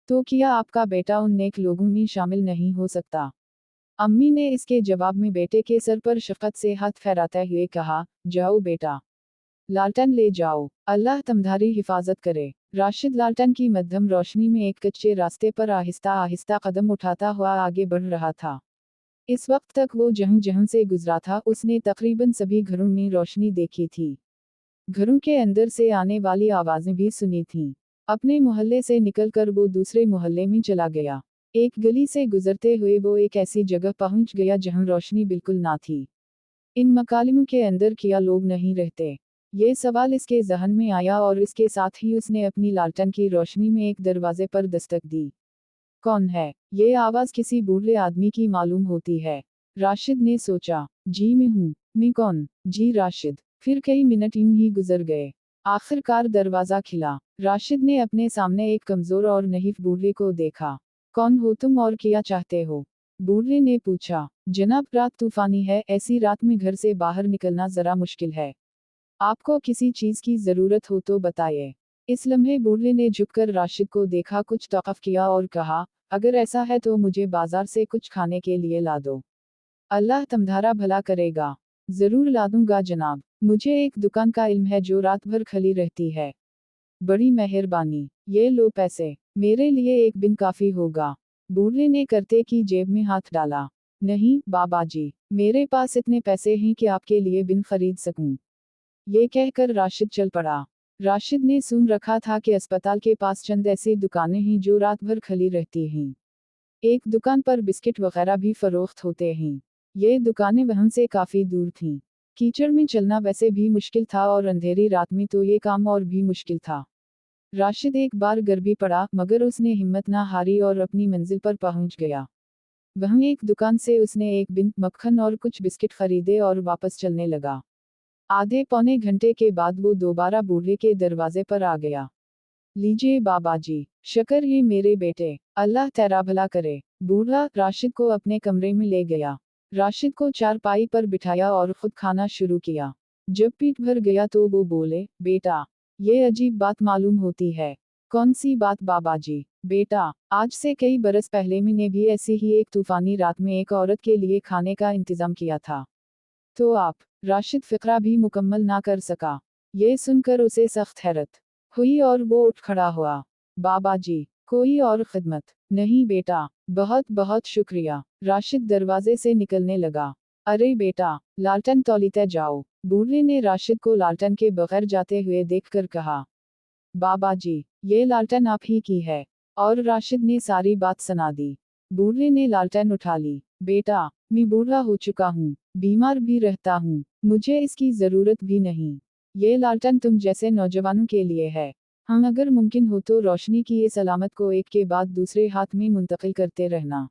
तो क्या आपका बेटा उन नेक लोगों में शामिल नहीं हो सकता? अम्मी ने इसके जवाब में बेटे के सर पर शफकत से हाथ फेराते हुए कहा, जाओ बेटा, लालटेन ले जाओ, अल्लाह तुम्हारी हिफाजत करे। राशिद लालटेन की मध्यम रोशनी में एक कच्चे रास्ते पर आहिस्ता आहिस्ता कदम उठाता हुआ आगे बढ़ रहा था। इस वक्त तक वो जहाँ जहाँ से गुजरा था उसने तकरीबन सभी घरों में रोशनी देखी थी। घरों के अंदर से आने वाली आवाजें भी सुनी थीं। अपने मोहल्ले से निकलकर वो दूसरे मोहल्ले में चला गया। एक गली से गुजरते हुए वो एक ऐसी जगह पहुंच गया जहां रोशनी बिल्कुल ना थी। इन मकालिमों के अंदर क्या लोग नहीं रहते? ये सवाल इसके जहन में आया और इसके साथ ही उसने अपनी लालटेन की रोशनी में एक दरवाजे पर दस्तक दी। कौन है? ये आवाज किसी बूढ़े आदमी की मालूम होती है। राशिद ने सोचा, जी मैं हूँ। मैं कौन? जी राशिद। फिर कई मिनट यूं ही गुजर गए। आखिरकार दरवाजा खिला। राशिद ने अपने सामने एक कमजोर और नहीफ बूढ़े को देखा। कौन हो तुम और क्या चाहते हो? बूढ़े ने पूछा। जनाब, रात तूफानी है, ऐसी रात में घर से बाहर निकलना जरा मुश्किल है। आपको किसी चीज की जरूरत हो तो बताइए। इस लम्हे बूढ़े ने झुककर राशिद को देखा, कुछ तौक़ुफ़ किया और कहा, अगर ऐसा है तो मुझे बाजार से कुछ खाने के लिए ला दो। अल्लाह तुम्हारा भला करेगा। जरूर ला दूंगा जनाब। मुझे एक दुकान का इल्म है जो रात भर खुली रहती है। बड़ी मेहरबानी। ये लो पैसे। मेरे लिए एक बिन काफी होगा। बूढ़े ने करते की जेब में हाथ डाला। नहीं बाबा जी, मेरे पास इतने पैसे हैं कि आपके लिए बिन खरीद सकूं। ये कहकर राशिद चल पड़ा। राशिद ने सुन रखा था कि अस्पताल के पास चंद ऐसी दुकानें हैं जो रात भर खुली रहती हैं। एक दुकान पर बिस्किट वगैरह भी फरोख्त होते हैं। ये दुकानें वहां से काफी दूर थीं। कीचड़ में चलना वैसे भी मुश्किल था और अंधेरी रात में तो ये काम और भी मुश्किल था। राशिद एक बार गर भी पड़ा, मगर उसने हिम्मत ना हारी और अपनी मंजिल पर पहुंच गया। वहीं एक दुकान से उसने एक बिन मक्खन और कुछ बिस्किट खरीदे और वापस चलने लगा। आधे पौने घंटे के बाद वो दोबारा बूढ़े के दरवाजे पर आ गया। लीजिए बाबा जी, शक्र ये मेरे बेटे, अल्लाह तेरा भला करे। बूढ़ा राशिद को अपने कमरे में ले गया। राशिद को चारपाई पर बिठाया और खुद खाना शुरू किया। जब पेट भर गया तो वो बोले, बेटा, ये अजीब बात मालूम होती है। कौन सी बात बाबा जी? बेटा, आज से कई बरस पहले मैंने भी ऐसी ही एक तूफानी रात में एक औरत के लिए खाने का इंतजाम किया था। तो आप? राशिद फिक्रा भी मुकम्मल ना कर सका। ये सुनकर उसे सख्त हैरत हुई और वो उठ खड़ा हुआ। बाबा जी, कोई और खिदमत? नहीं बेटा, बहुत बहुत शुक्रिया। राशिद दरवाजे से निकलने लगा। अरे बेटा, लालटेन तौलीते जाओ। बूढ़े ने राशिद को लालटेन के बगैर जाते हुए देखकर कहा। बाबा जी, ये लालटेन आप ही की है। और राशिद ने सारी बात सुना दी। बूढ़े ने लालटेन उठा ली। बेटा, मैं बूढ़ा हो चुका हूँ, बीमार भी रहता हूँ, मुझे इसकी जरूरत भी नहीं। ये लालटेन तुम जैसे नौजवानों के लिए है। हम अगर मुमकिन हो तो रोशनी की इस अलामत को एक के बाद दूसरे हाथ में मुंतकिल करते रहना।